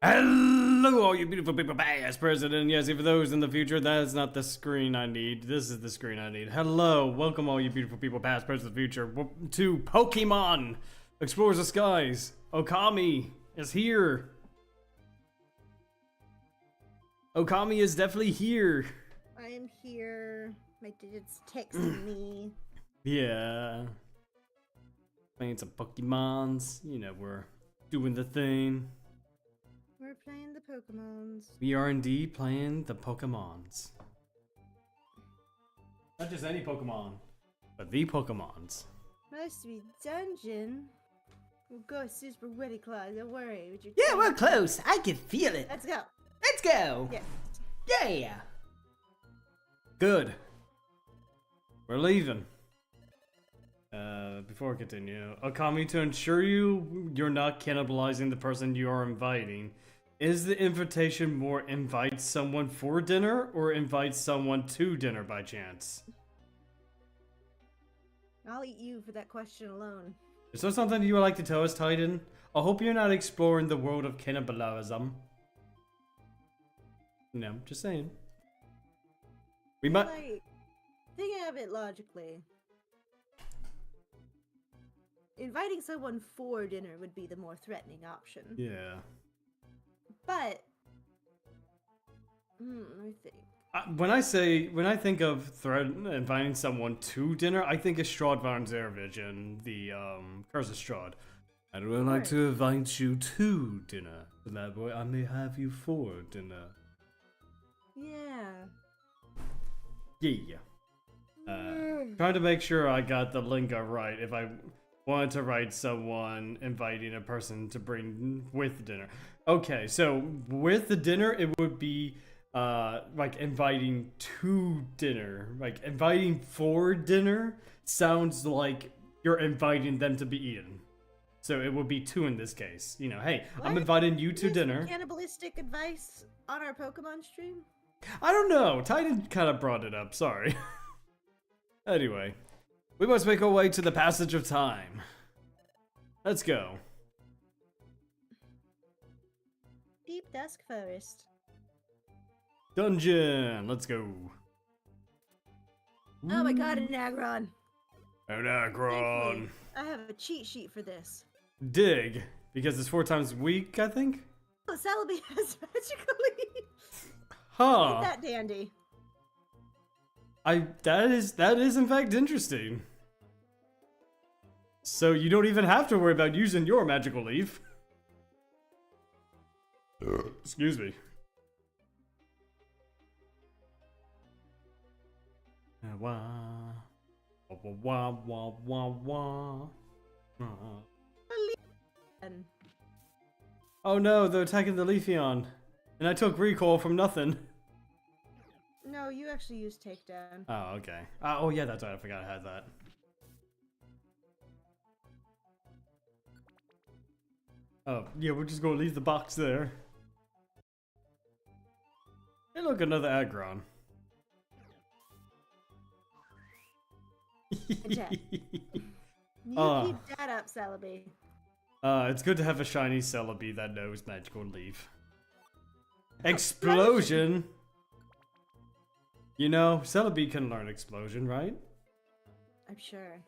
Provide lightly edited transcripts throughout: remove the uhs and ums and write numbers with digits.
Hello, all you beautiful people, past, present, and yes, for those in the future, that is not the screen I need. This is the screen I need. Hello, welcome all you beautiful people, past, present, future, to Pokemon Explores the Skies. Okami is here. Okami is definitely here. I am here. My digits texting me. Yeah. Playing some Pokemons. You know, we're doing the thing. We're playing the Pokemons. We are indeed playing the Pokemons. Not just any Pokemon, but the Pokemons. Must be dungeon. We'll go super witty claws, don't worry. Yeah, we're close. I can feel it. Let's go. Let's go. Yes. Yeah. Good. We're leaving. Before I continue, Okami, to ensure you're not cannibalizing the person you are inviting, is the invitation more invite someone for dinner or invite someone to dinner by chance? I'll eat you for that question alone. Is there something you would like to tell us, Titan? I hope you're not exploring the world of cannibalism. No, just saying. We might. Like, thinking of it logically, inviting someone for dinner would be the more threatening option. Yeah. But, I think. When I think of inviting someone to dinner, I think of Strahd von Zervich and the Curse of Strahd. I would like to invite you to dinner. That way I may have you for dinner. Yeah. Yeah. Trying to make sure I got the lingo right if I wanted to write someone inviting a person to bring with dinner. Okay, so with the dinner, it would be like inviting to dinner. Like inviting for dinner sounds like you're inviting them to be eaten. So it would be two in this case. You know, hey, What? I'm inviting you to dinner. Cannibalistic advice on our Pokemon stream? I don't know. Titan kind of brought it up. Sorry. Anyway, we must make our way to the passage of time. Let's go. Deep Dusk Forest. Dungeon. Let's go. Oh my god, an Aggron. An Aggron. I have a cheat sheet for this. Dig. Because it's 4 times weak, I think? Oh, Celebi has magically. Huh. Ain't that dandy? That is in fact interesting. So you don't even have to worry about using your magical leaf. Excuse me. Wah. Wah, wah, wah, wah. Oh no, they're attacking the Leafeon. And I took recoil from nothing. No, you actually used takedown. Oh, okay. Oh yeah, that's right, I forgot I had that. Oh, yeah, we're just gonna leave the box there. Hey look, another Aggron. Attack. You keep that up, Celebi. It's good to have a shiny Celebi that knows magical leaf. Explosion! You know, Celebi can learn explosion, right? I'm sure.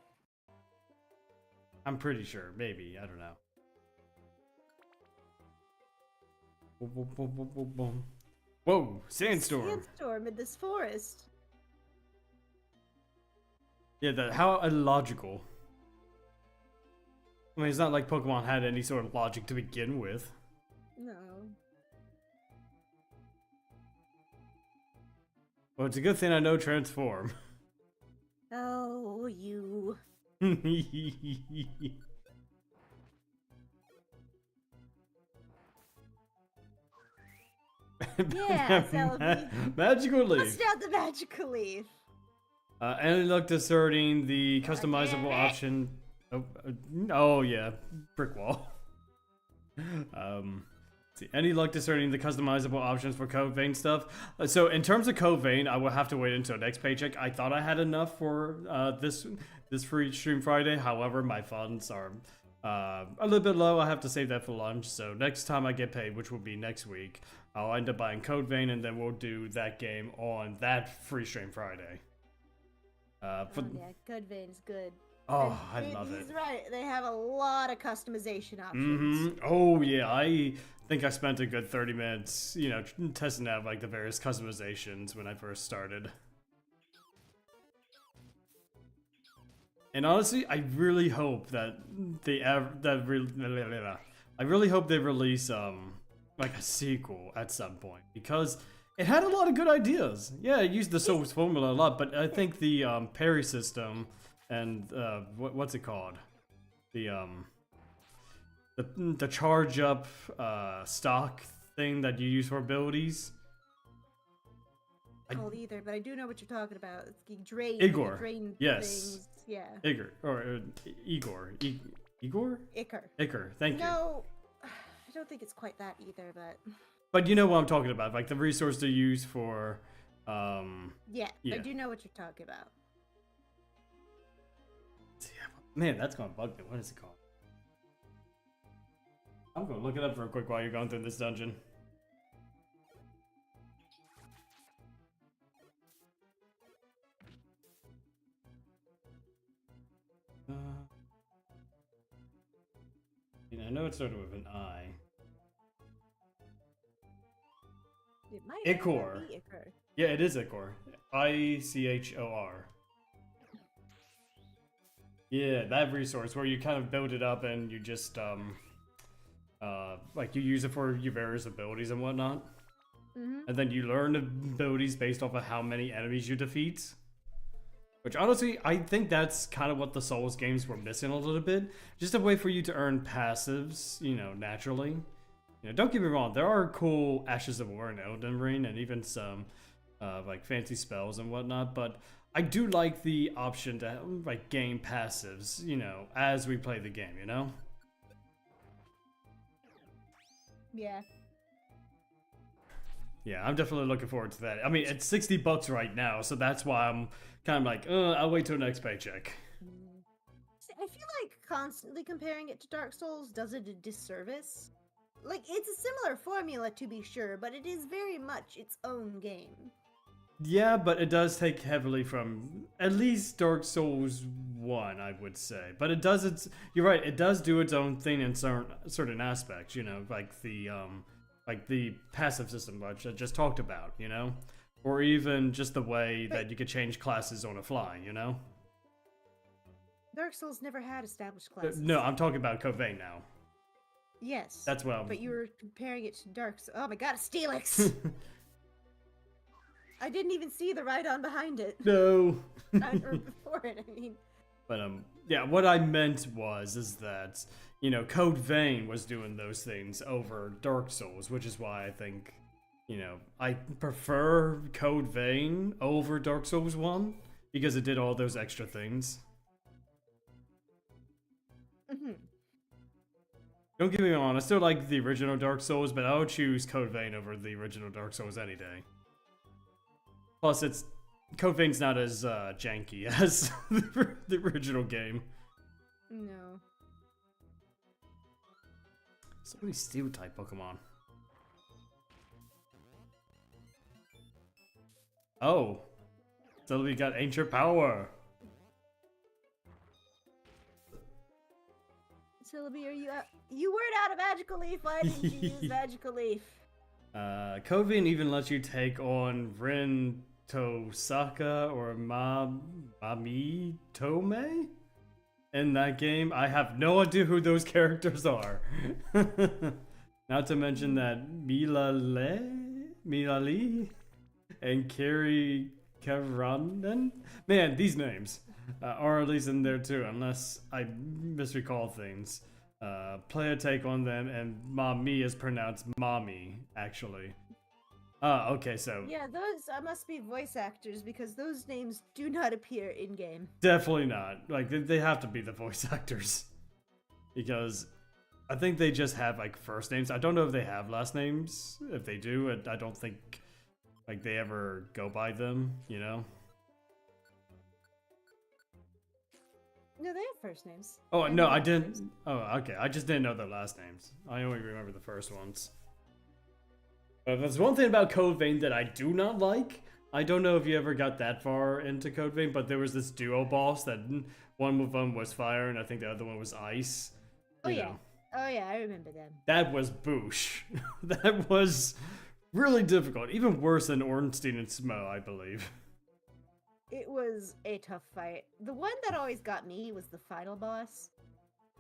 I'm pretty sure, maybe, I don't know. Whoa, sandstorm! Sandstorm in this forest. Yeah, how illogical. I mean, it's not like Pokemon had any sort of logic to begin with. No. Well, it's a good thing I know Transform. Oh, you. Yeah, Celebi. Magical leaf. Bust out the magical leaf. Any luck discerning the customizable option? Oh yeah, brick wall. See, any luck discerning the customizable options for Code Vein stuff? So in terms of Code Vein, I will have to wait until next paycheck. I thought I had enough for this free stream Friday. However, my funds are a little bit low. I have to save that for lunch. So next time I get paid, which will be next week, I'll end up buying Code Vein, and then we'll do that game on that free stream Friday. Yeah, Code Vein's good. Oh, I love it. He's right. They have a lot of customization options. Oh yeah, I think I spent a good 30 minutes, you know, testing out like the various customizations when I first started. And honestly, I really hope that I really hope they release like a sequel at some point, because it had a lot of good ideas. Yeah, it used the Souls formula a lot, but I think the parry system and what's it called? The charge up stock thing that you use for abilities. Called either, but I do know what you're talking about. It's drain. Igor. Drain Yes. Things. Yeah. Igor or Igor. Igor? Icar. Icar. Thank you. No, I don't think it's quite that either, but. But you know what I'm talking about, like the resource to use for. Yeah, I do know what you're talking about. Man, that's gonna bug me. What is it called? I'm gonna look it up real quick while you're going through this dungeon. I know it started with an I. It might Ichor. be Ichor. Yeah, it is Ichor. I-C-H-O-R. Yeah, that resource where you kind of build it up and you just like you use it for your various abilities and whatnot. And then you learn abilities based off of how many enemies you defeat. Which honestly, I think that's kind of what the Souls games were missing a little bit. Just a way for you to earn passives, you know, naturally. You know, don't get me wrong, there are cool Ashes of War in Elden Ring and even some like fancy spells and whatnot, but I do like the option to like gain passives, you know, as we play the game, you know? Yeah. Yeah, I'm definitely looking forward to that. I mean, it's $60 right now, so that's why I'm kind of like, I'll wait till next paycheck. See, I feel like constantly comparing it to Dark Souls does it a disservice. Like, it's a similar formula to be sure, but it is very much its own game. Yeah, but it does take heavily from at least Dark Souls 1, I would say. But it does you're right, it does do its own thing in certain aspects, you know, like the passive system which I just talked about, you know? Or even just the way that you could change classes on a fly, you know? Dark Souls never had established classes. No, I'm talking about Code Vein now. Yes. That's well. But you were comparing it to Dark Souls. Oh my god, a Steelix! I didn't even see the ride-on behind it. No. Or before it, I mean. But yeah, what I meant is that, you know, Code Vein was doing those things over Dark Souls, which is why I think, you know, I prefer Code Vein over Dark Souls 1 because it did all those extra things. Don't get me wrong, I still like the original Dark Souls, but I would choose Code Vein over the original Dark Souls any day. Plus, Code Vein's not as janky as the original game. No. So many Steel-type Pokemon. Oh. So we got Ancient Power. Celebi, you weren't out of Magical Leaf. Why didn't you use Magical Leaf? Code Vein even lets you take on Rin Tosaka or Mamitome in that game. I have no idea who those characters are. Not to mention that Milali and Carrie Karanen. Man, these names are at least in there too, unless I misrecall things. Play a take on them, and Mami is pronounced Mommy, actually. Okay, so... Yeah, those must be voice actors, because those names do not appear in-game. Definitely not. Like, they have to be the voice actors. Because I think they just have, like, first names. I don't know if they have last names. If they do, I don't think, like, they ever go by them, you know? No, they have first names. Oh, And no, middle I names. didn't. Oh, okay. I just didn't know their last names. I only remember the first ones. But there's one thing about Code Vein that I do not like. I don't know if you ever got that far into Code Vein, but there was this duo boss that one of them was fire and I think the other one was ice. Oh You yeah. know. Oh yeah, I remember them. That was boosh. That was really difficult. Even worse than Ornstein and Smo, I believe. It was a tough fight. The one that always got me was the final boss.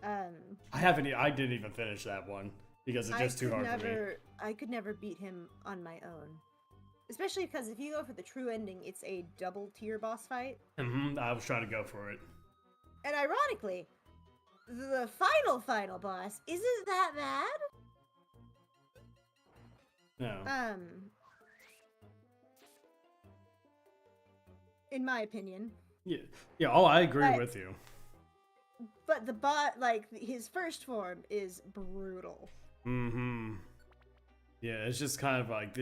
I didn't even finish that one because it's just too hard for me. I could never beat him on my own. Especially because if you go for the true ending, it's a double tier boss fight. I was trying to go for it. And ironically, the final boss isn't that bad. No. In my opinion. Yeah. Oh, I agree with you. But his first form is brutal. Yeah, it's just kind of like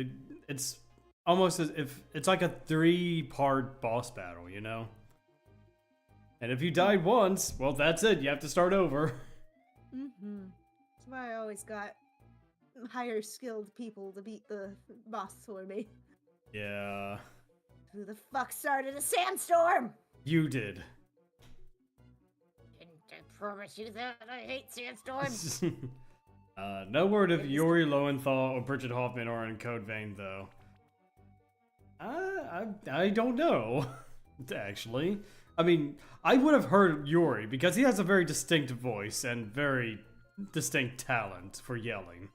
it's almost as if it's like a 3-part boss battle, you know. And if you died once, well, that's it. You have to start over. That's why I always got higher skilled people to beat the boss for me. Yeah. Who the fuck started a sandstorm? You did. I promise you that I hate sandstorms. No word of Yuri Lowenthal or Bridget Hoffman are in Code Vein, though. I don't know, actually. I mean, I would have heard Yuri because he has a very distinct voice and very distinct talent for yelling.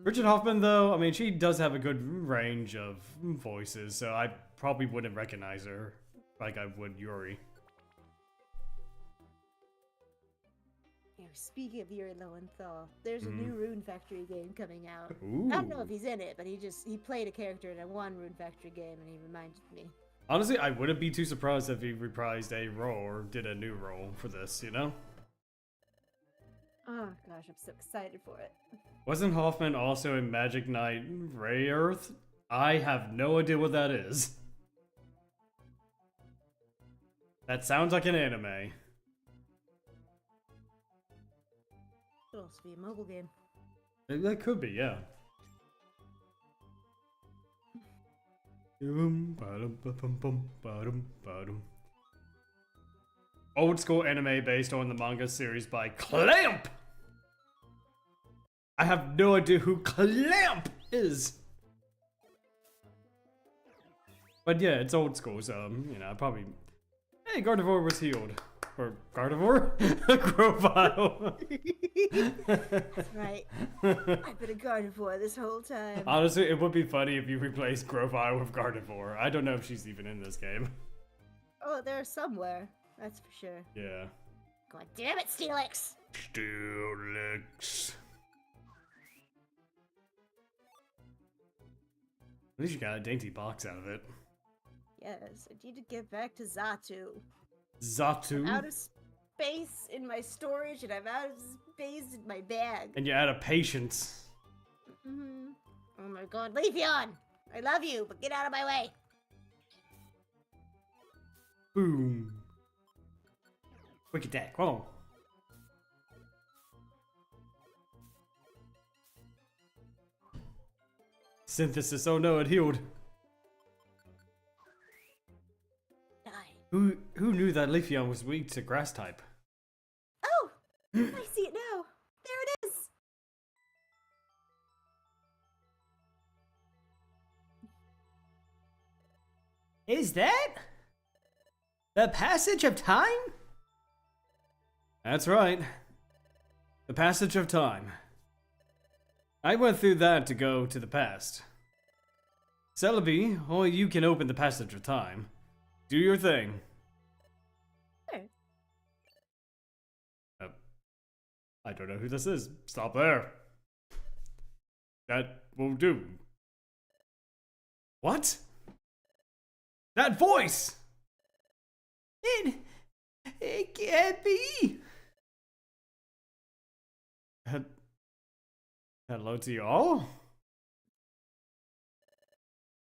Bridget Hoffman, though, I mean, she does have a good range of voices, so I probably wouldn't recognize her like I would Yuri. Speaking of Yuri Lowenthal, there's a new Rune Factory game coming out. Ooh. I don't know if he's in it, but he played a character in one Rune Factory game, and he reminded me. Honestly, I wouldn't be too surprised if he reprised a role or did a new role for this, you know? Oh gosh, I'm so excited for it. Wasn't Hoffman also in Magic Knight Ray Earth? I have no idea what that is. That sounds like an anime. Could also be a mobile game. That could be, yeah. Old school anime based on the manga series by Clamp! I have no idea who Clamp is! But yeah, it's old school, so, you know, probably... Hey, Gardevoir was healed. Or Gardevoir? Grovyle. That's right. I've been a Gardevoir this whole time. Honestly, it would be funny if you replaced Grovyle with Gardevoir. I don't know if she's even in this game. Oh, they're somewhere. That's for sure. Yeah. God damn it, Steelix! Steelix. At least you got a dainty box out of it. Yes, I need to get back to Zatu. Zatu. I'm out of space in my storage, and I'm out of space in my bag. And you're out of patience. Oh my god, Leafeon! I love you, but get out of my way! Boom. Quick attack, come on. Synthesis, oh no, it healed. Who knew that Leafeon was weak to grass type? Oh! I see it now! There it is! Is that the passage of time? That's right. The passage of time. I went through that to go to the past. Celebi, only you can open the passage of time. Do your thing. Sure. I don't know who this is. Stop there. That will do. What? That voice! It can't be. Hello to you all.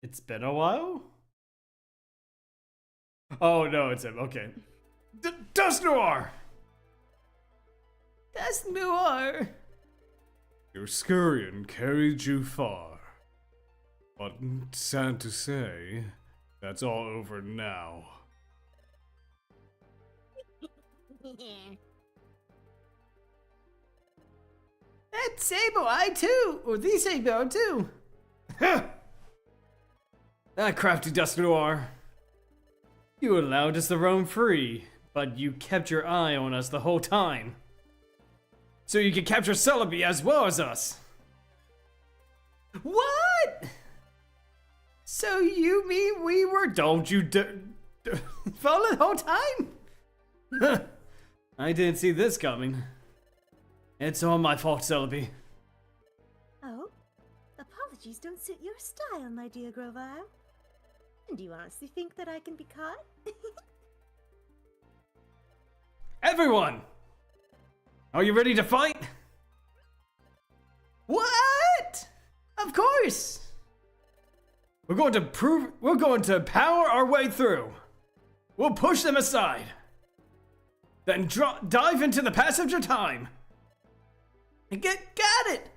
It's been a while? Oh no, it's him. Okay. Dust Noir! That's Noir. Your scurrying carried you far. But sad to say, that's all over now. That's Sable Eye too, or the Sable Eye too. That crafty Dust Noir. You allowed us to roam free, but you kept your eye on us the whole time. So you could capture Celebi as well as us. What? So you mean we were Don't you followed the whole time? I didn't see this coming. It's all my fault, Celebi. Oh, apologies don't suit your style, my dear Grovyle. And do you honestly think that I can be caught? Everyone! Are you ready to fight? What? Of course. We're going to power our way through. We'll push them aside. Then dive into the passage of time. Got it.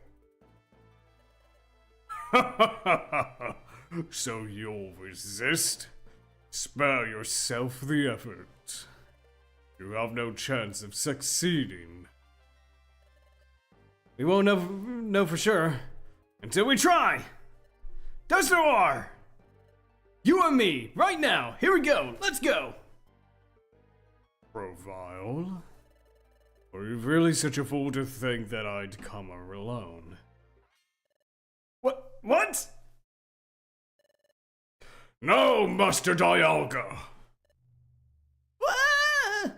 So you'll resist? Spare yourself the effort. You have no chance of succeeding. We won't know for sure until we try. Dust Noir! You and me, right now. Here we go. Let's go. Grovyle? Are you really such a fool to think that I'd come alone? What? No, Master Dialga! What?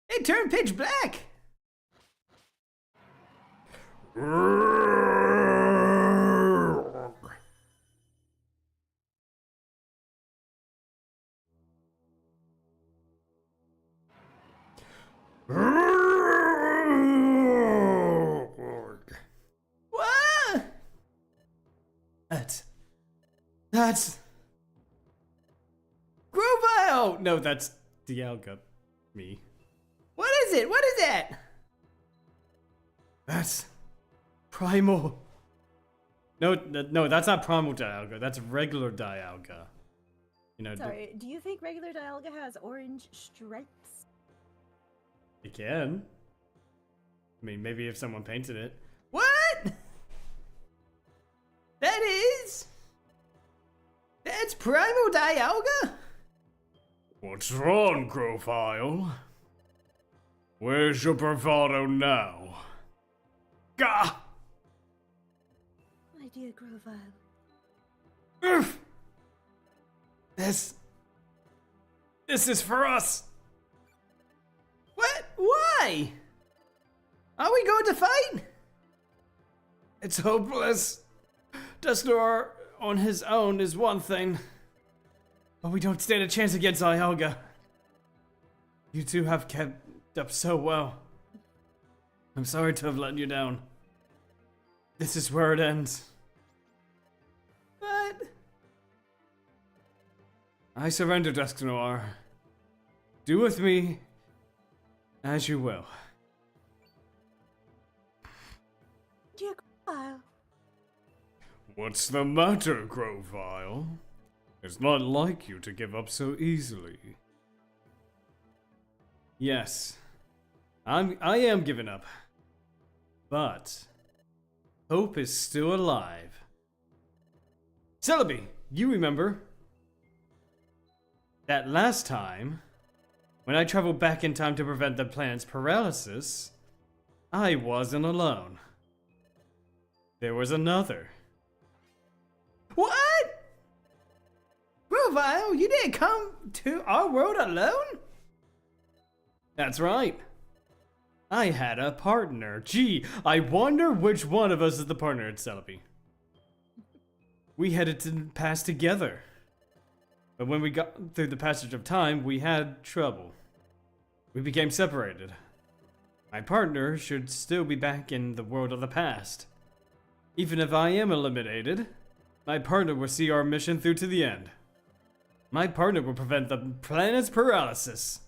It turned pitch black. What? That's Grovyle! No, that's Dialga. Me. What is it? What is that? That's Primal. No, that's not Primal Dialga. That's regular Dialga. You know, Sorry, do you think regular Dialga has orange stripes? it can. I mean, maybe if someone painted it. What? That's Primal Dialga? What's wrong, Grovyle? Where's your bravado now? Gah! My dear Grovyle. Oof. This is for us. What? Why? Are we going to fight? It's hopeless. Dust Noir on his own is one thing, but we don't stand a chance against Dialga. You two have kept up so well. I'm sorry to have let you down. This is where it ends. What? I surrender, Dust Noir. Do with me as you will. Dear Grovyle. What's the matter, Grovyle? It's not like you to give up so easily. Yes, I am giving up. But hope is still alive. Celebi, you remember that last time when I traveled back in time to prevent the planet's paralysis, I wasn't alone. There was another. What? Grovyle, you didn't come to our world alone? That's right. I had a partner. Gee, I wonder which one of us is the partner at Celebi. We headed to the past together. But when we got through the passage of time, we had trouble. We became separated. My partner should still be back in the world of the past. Even if I am eliminated, my partner will see our mission through to the end. My partner will prevent the planet's paralysis.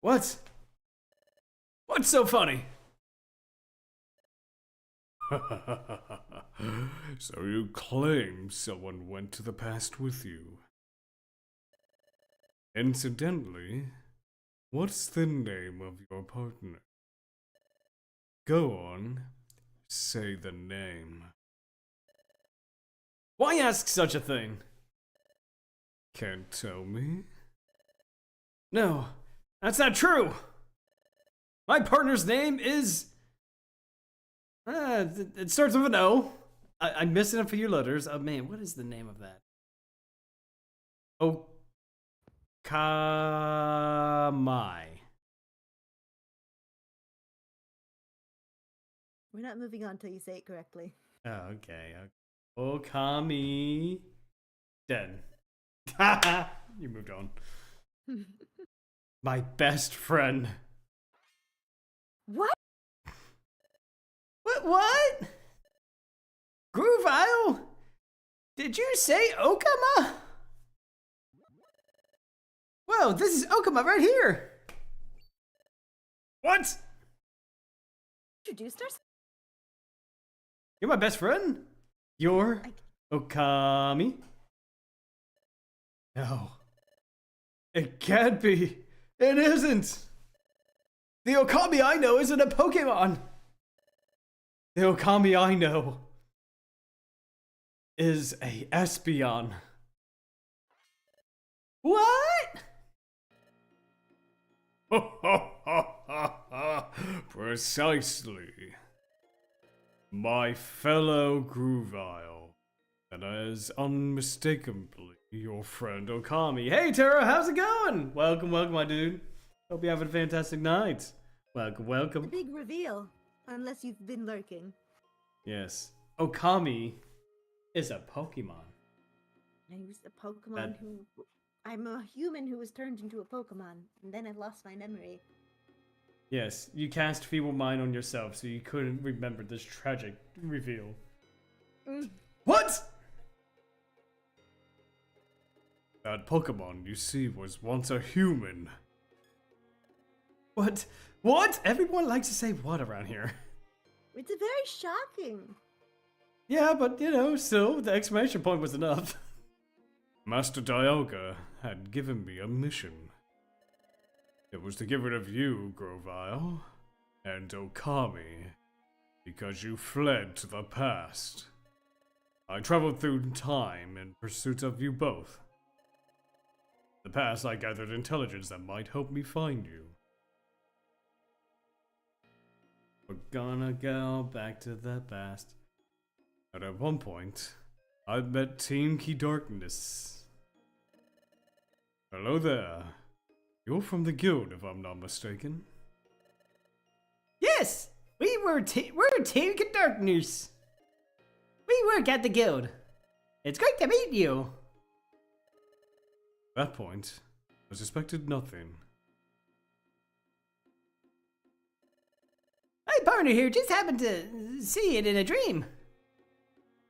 What? What's so funny? So you claim someone went to the past with you. Incidentally, what's the name of your partner? Go on, say the name. Why ask such a thing? Can't tell me? No, that's not true! My partner's name is... it starts with an O. I'm missing a few letters. Oh man, what is the name of that? Okamai. We're not moving on till you say it correctly. Oh, okay. Okami. Dead. You moved on. My best friend. What? What? Grovyle? Did you say Okama? Whoa, this is Okama right here. What? Introduced ourselves? You're my best friend? You're Okami? No. It can't be. It isn't. The Okami I know isn't a Pokemon. The Okami I know is a Espeon. What? Precisely. My fellow Grovyle, and as unmistakably your friend Okami. Hey Tara, how's it going? Welcome, my dude. Hope you're having a fantastic night. Welcome, The welcome. big reveal. Unless you've been lurking. Yes, Okami is a Pokemon. I was a Pokemon who... I'm a human who was turned into a Pokemon, and then I lost my memory. Yes, you cast Feeble Mind on yourself, so you couldn't remember this tragic reveal. What? That Pokemon you see was once a human. What? What? Everyone likes to say what around here. It's a very shocking. Yeah, but you know, still, the exclamation point was enough. Master Dialga had given me a mission. It was to get rid of you, Grovyle, and Okami, because you fled to the past. I traveled through time in pursuit of you both. In the past, I gathered intelligence that might help me find you. We're gonna go back to the past. And at one point, I met Team KeyToDarkness. Hello there. You're from the guild, if I'm not mistaken. Yes, we're Team KeyToDarkness. We work at the guild. It's great to meet you. At that point, I suspected nothing. My partner here just happened to see it in a dream.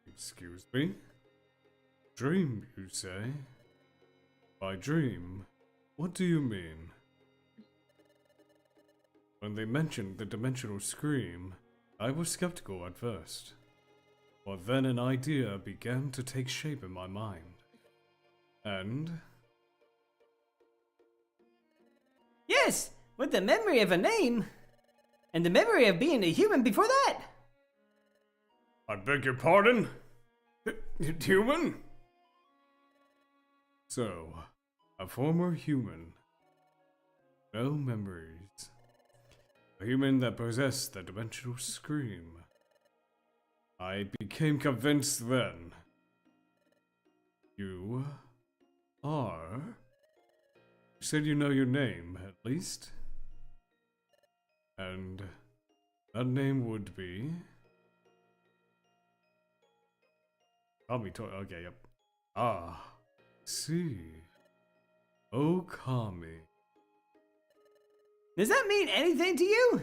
Excuse me? Dream, you say? By dream, what do you mean? When they mentioned the dimensional scream, I was skeptical at first. But then an idea began to take shape in my mind. And... Yes, with the memory of a name. And the memory of being a human before that. I beg your pardon? Human? So, a former human. No memories. A human that possessed the dimensional scream. I became convinced then. You are... You said you know your name, at least? And that name would be... Okay, yep. Ah, see. Okami. Does that mean anything to you?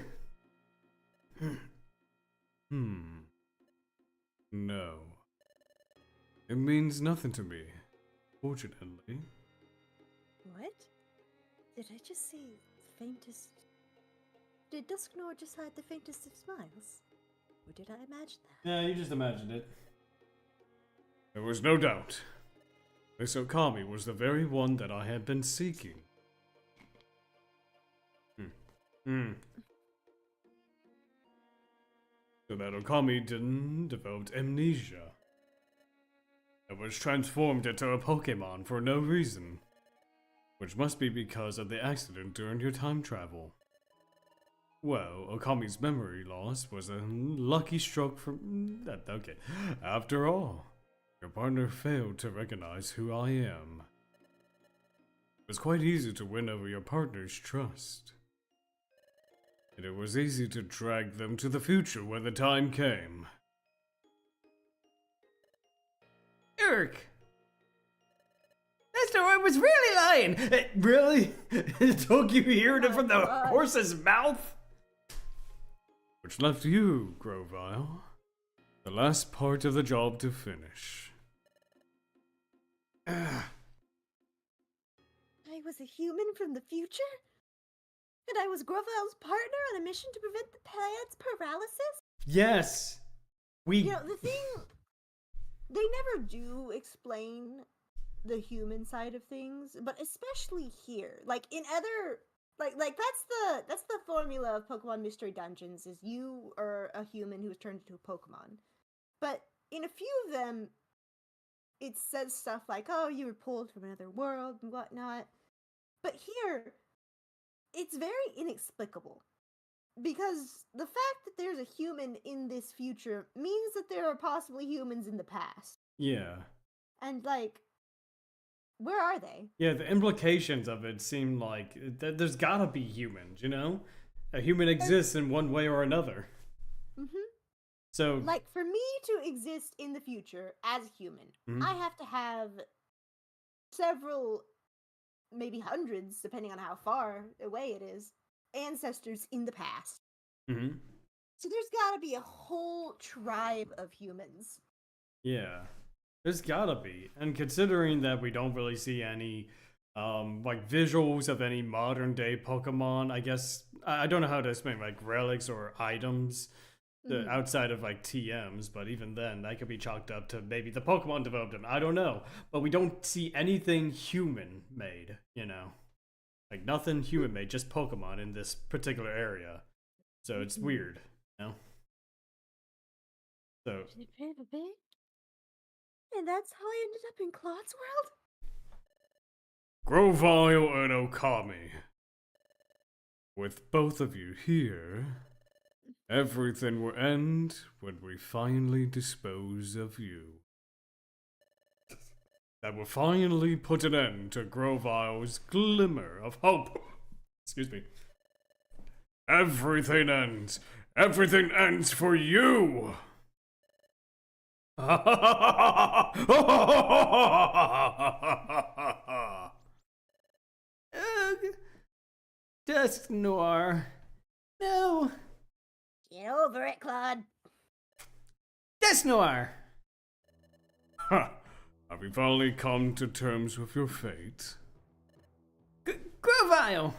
No. It means nothing to me, fortunately. What? Did I just see the faintest... Did Dusknor just hide the faintest of smiles? Or did I imagine that? Yeah, you just imagined it. There was no doubt. This Okami was the very one that I had been seeking. So that Okami didn't develop amnesia. It was transformed into a Pokemon for no reason. Which must be because of the accident during your time travel. Well, Okami's memory loss was a lucky stroke from that. Okay. After all, your partner failed to recognize who I am. It was quite easy to win over your partner's trust. And it was easy to drag them to the future when the time came. Eric! That's I was really lying! Really? It took you hearing it from the horse's mouth? Which left you, Grovyle, the last part of the job to finish. I was a human from the future? And I was Grovyle's partner on a mission to prevent the planet's paralysis? Yes! You know, the thing... They never do explain the human side of things, but especially here. Like, in other... Like that's the formula of Pokemon Mystery Dungeons, is you are a human who is turned into a Pokemon. But in a few of them, it says stuff like, oh, you were pulled from another world and whatnot. But here, it's very inexplicable. Because the fact that there's a human in this future means that there are possibly humans in the past. Yeah. And, like, where are they? Yeah, the implications of it seem like there's gotta be humans, you know? A human exists in one way or another. Mm-hmm. So... Like, for me to exist in the future as a human, I have to have several, maybe hundreds, depending on how far away it is, ancestors in the past. Mm-hmm. So there's gotta be a whole tribe of humans. Yeah. There's gotta be. And considering that we don't really see any, like, visuals of any modern day Pokemon, I guess, I don't know how to explain, like, relics or items outside of, like, TMs, but even then, that could be chalked up to maybe the Pokemon developed them. I don't know. But we don't see anything human made, you know? Like, nothing human made, just Pokemon in this particular area. So it's weird, you know? So... And that's how I ended up in Claude's world? Grovyle and Okami. With both of you here, everything will end when we finally dispose of you. That will finally put an end to Grovyle's glimmer of hope. Excuse me. Everything ends. Everything ends for you! Dusk Noir. No. Get over it, Claude. Dusk Noir. Have you finally come to terms with your fate? Grovyle.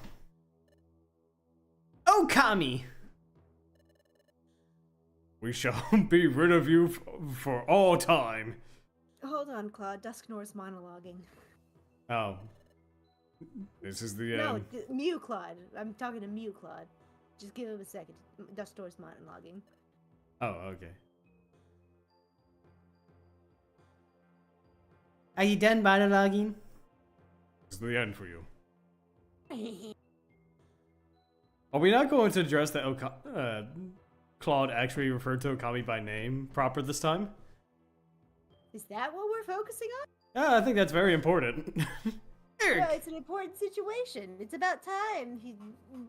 Okami. We shall be rid of you for all time. Hold on, Claude. Dusknor's monologuing. Oh. This is the No, end. Mew Claude. I'm talking to Mew Claude. Just give him a second. Dusknor's monologuing. Oh, okay. Are you done monologuing? This is the end for you. Are we not going to address that Claude actually referred to Okami by name proper this time? Is that what we're focusing on? Yeah, I think that's very important. Eric. Well, it's an important situation. It's about time he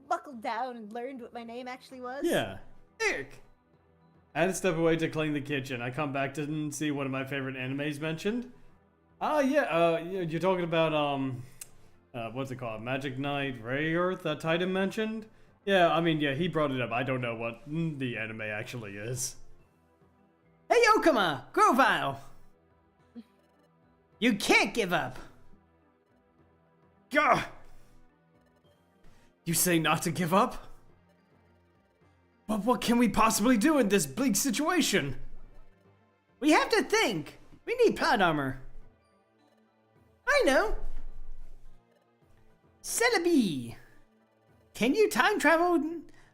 buckled down and learned what my name actually was. Yeah. Eric. I had to step away to clean the kitchen. I come back to see one of my favorite animes mentioned. You're talking about, what's it called? Magic Knight Ray Earth that Titan mentioned? Yeah, I mean, yeah, he brought it up. I don't know what the anime actually is. Hey, Okama. Grovyle. You can't give up. Gah! You say not to give up? But what can we possibly do in this bleak situation? We have to think. We need plot armor. I know. Celebi. Can you time travel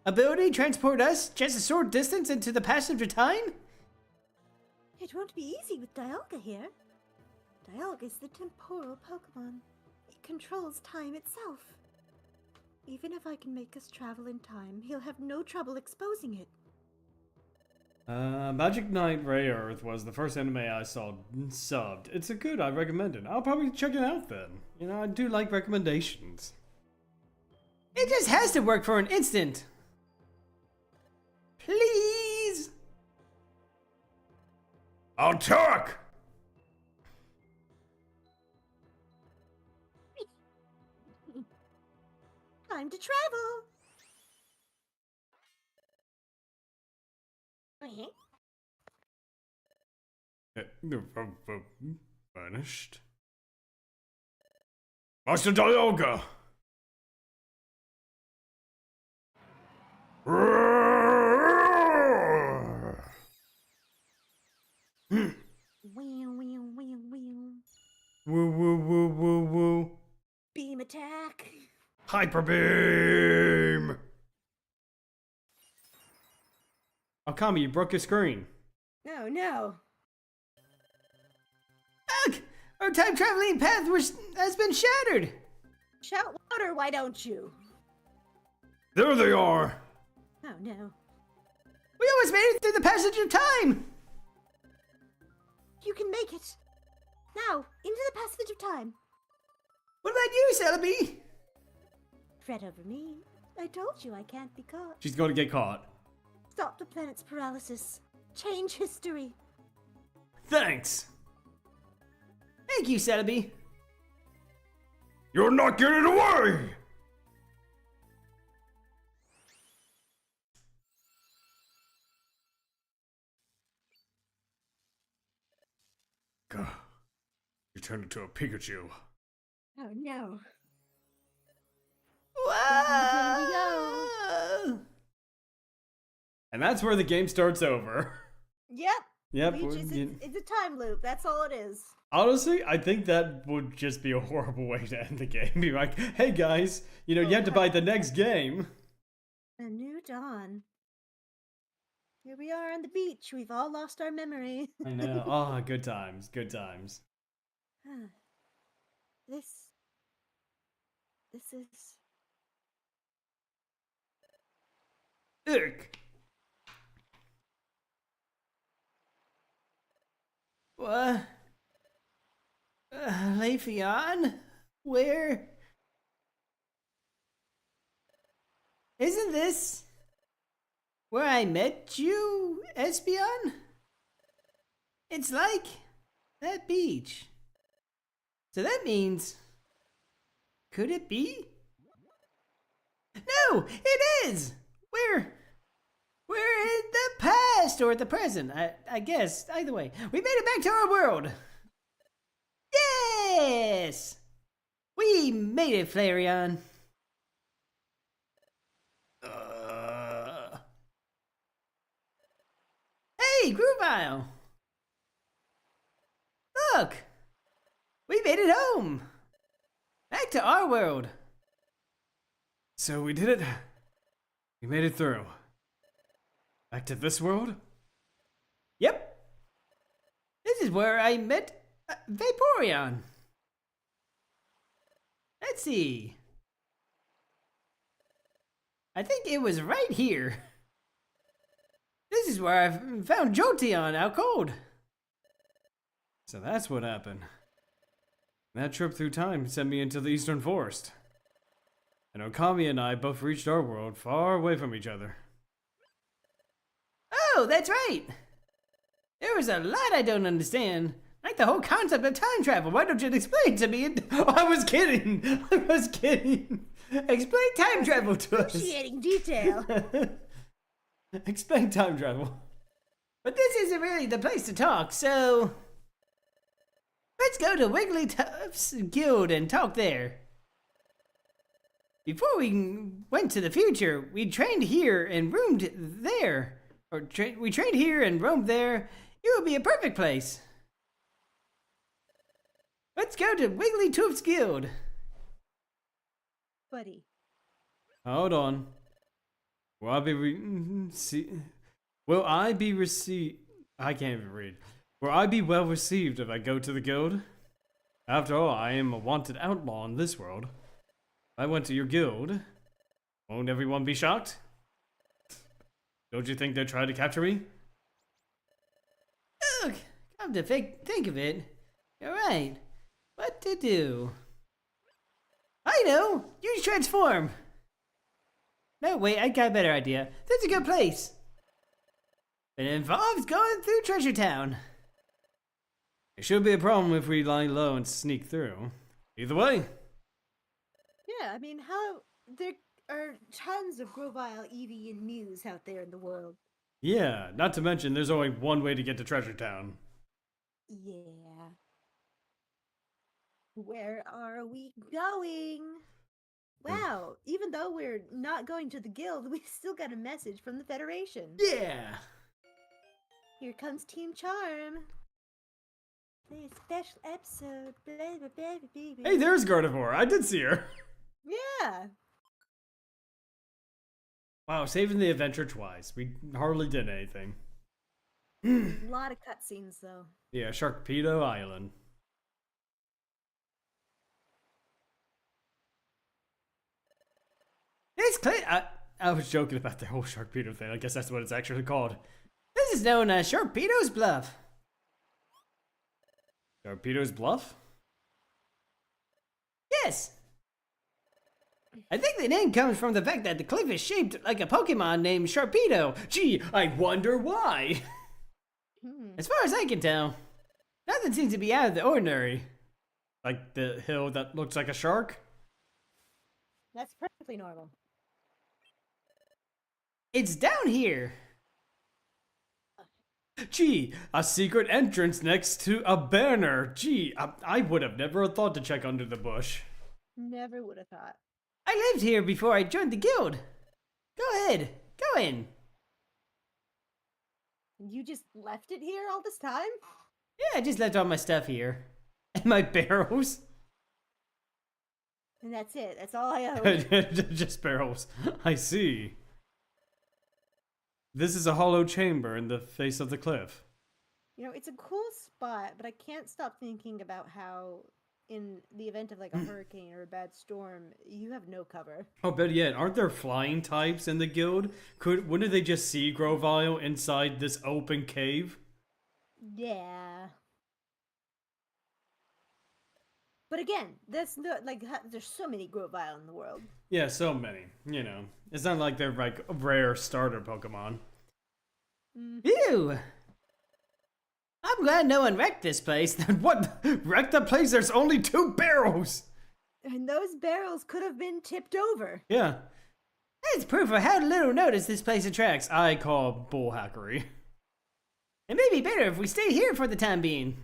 ability transport us just a short distance into the passage of time? It won't be easy with Dialga here. Dialga is the temporal Pokemon. It controls time itself. Even if I can make us travel in time, he'll have no trouble exposing it. Magic Knight Ray Earth was the first anime I saw subbed. It's a good, I recommend it. I'll probably check it out then. You know, I do like recommendations. It just has to work for an instant. Please. I'll talk! Time to travel! Vanished. Master Dialga! Woo woo woo woo woo. Beam attack! Hyper beam! Akami, you broke your screen. No, no. Ugh! Our time traveling path has been shattered. Shout louder, why don't you? There they are! Oh no. We almost made it through the passage of time. You can make it. Now, into the passage of time. What about you, Celebi? Fret over me. I told you I can't be caught. She's going to get caught. Stop the planet's paralysis. Change history. Thanks! Thank you, Celebi. You're not getting away! Gah. You turned into a Pikachu. Oh no. Whoa! Here we go. And that's where the game starts over. Yep. Yep. It's a time loop. That's all it is. Honestly, I think that would just be a horrible way to end the game. Be like, hey guys, you know, you have to buy the next game. A new dawn. Here we are on the beach. We've all lost our memory. I know. Oh, good times. Good times. This is... Ick. What? Leafeon? Where? Isn't this where I met you, Espeon? It's like that beach. So that means, could it be? No, it is! We're in the past or the present. I guess, either way. We made it back to our world. Yes! We made it, Flareon. Hey, Grovyle! Look! We made it home! Back to our world. So we did it. We made it through. Back to this world? Yep. This is where I met Vaporeon. Let's see. I think it was right here. This is where I found Jolteon out cold. So that's what happened. That trip through time sent me into the Eastern Forest. And Okami and I both reached our world far away from each other. Oh, that's right. There was a lot I don't understand. Like the whole concept of time travel. Why don't you explain to me? I was kidding. I was kidding. Explain time travel to us. Appreciating detail. Explain time travel. But this isn't really the place to talk, so... Let's go to Wigglytuff's guild and talk there. Before we went to the future, we trained here and roomed there. We trained here and roamed there. It would be a perfect place. Let's go to Wigglytuff's guild. Buddy. Hold on. Will I be Will I be received? I can't even read. Will I be well received if I go to the guild? After all, I am a wanted outlaw in this world. If I went to your guild, won't everyone be shocked? Don't you think they'd try to capture me? Look, come to think of it, you're right. What to do? I know! Use transform! No, wait, I got a better idea. That's a good place. It involves going through Treasure Town. It should be a problem if we lie low and sneak through. Either way. Yeah, I mean, how there are tons of Grovyle, Eevee, and Mews out there in the world. Yeah, not to mention there's only one way to get to Treasure Town. Yeah. Where are we going? Wow, even though we're not going to the guild, we still got a message from the Federation. Yeah! Here comes Team Charm. Play a special episode. Blah, blah, blah, blah, blah. Hey, there's Gardevoir. I did see her. Yeah. Wow, saving the adventure twice. We hardly did anything. A lot of cutscenes, though. Yeah, Sharkpedo Island. It's clear. I was joking about the whole Sharkpedo thing. I guess that's what it's actually called. This is known as Sharpedo's Bluff. Sharpedo's Bluff? Yes! I think the name comes from the fact that the cliff is shaped like a Pokemon named Sharpedo. Gee, I wonder why. As far as I can tell, nothing seems to be out of the ordinary. Like the hill that looks like a shark? That's perfectly normal. It's down here. Gee, a secret entrance next to a banner. Gee, I would have never thought to check under the bush. Never would have thought. I lived here before I joined the guild. Go ahead, go in. You just left it here all this time? Yeah, I just left all my stuff here. And my barrels. And that's it. That's all I owe. Just barrels. I see. This is a hollow chamber in the face of the cliff. You know, it's a cool spot, but I can't stop thinking about how, in the event of like a hurricane or a bad storm, you have no cover. Oh, better yet, aren't there flying types in the guild? Wouldn't they just see Grovyle inside this open cave? Yeah. But again, that's not like there's so many Grovyle in the world. Yeah, so many. You know, it's not like they're like rare starter Pokemon. Ew! I'm glad no one wrecked this place. What? Wreck the place? There's only 2 barrels! And those barrels could have been tipped over. Yeah. That's proof of how little notice this place attracts. I call bullhackery. It may be better if we stay here for the time being.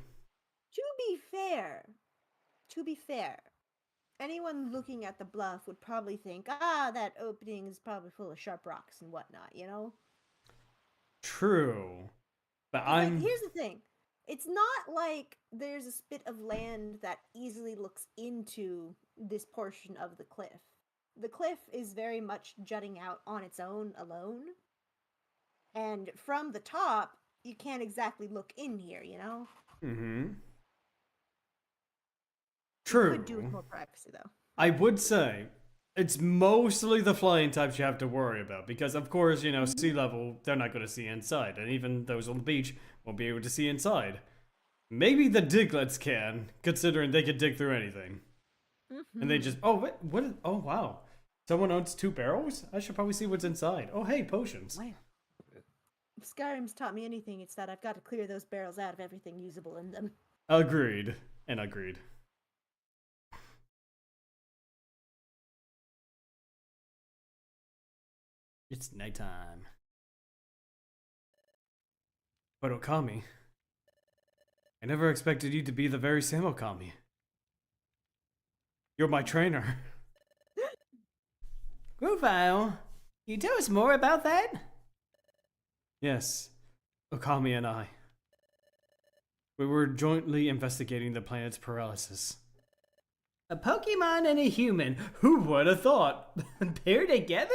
To be fair, anyone looking at the bluff would probably think, that opening is probably full of sharp rocks and whatnot, you know? True. But Here's the thing. It's not like there's a spit of land that easily looks into this portion of the cliff. The cliff is very much jutting out on its own alone. And from the top, you can't exactly look in here, you know? Mm-hmm. True. Could do with more privacy, though. I would say it's mostly the flying types you have to worry about because, of course, you know, sea level, they're not going to see inside. And even those on the beach won't be able to see inside. Maybe the Diglets can, considering they could dig through anything. And they just, oh, what is, oh, wow. Someone owns 2 barrels? I should probably see what's inside. Oh, hey, potions. If Skyrim's taught me anything, it's that I've got to clear those barrels out of everything usable in them. Agreed. And agreed. It's nighttime. But Okami, I never expected you to be the very same Okami. You're my trainer. Grovyle, can you tell us more about that? Yes, Okami and I. We were jointly investigating the planet's paralysis. A Pokemon and a human. Who would have thought? Paired together?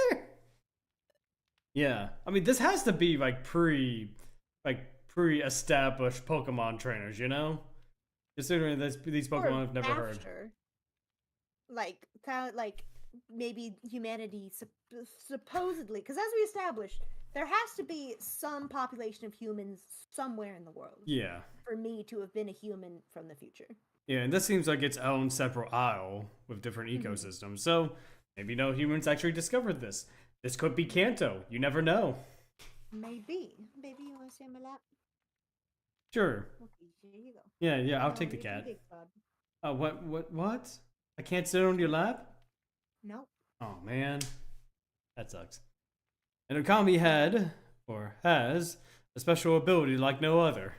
Yeah, I mean, this has to be like pre-established Pokemon trainers, you know? Considering this, these Or Pokemon I've never heard. after. Like, kind of like maybe humanity supposedly, because as we established, there has to be some population of humans somewhere in the world. Yeah. For me to have been a human from the future. Yeah, and this seems like its own separate isle with different ecosystems. So maybe no humans actually discovered this. This could be Kanto. You never know. Maybe. Maybe you want to stay on my lap? Sure. Okay, here you go. Yeah, I'll Oh, take the you're too cat. big, bud. Oh, what? I can't sit on your lap? Nope. Oh, man. That sucks. And Okami had, or has, a special ability like no other.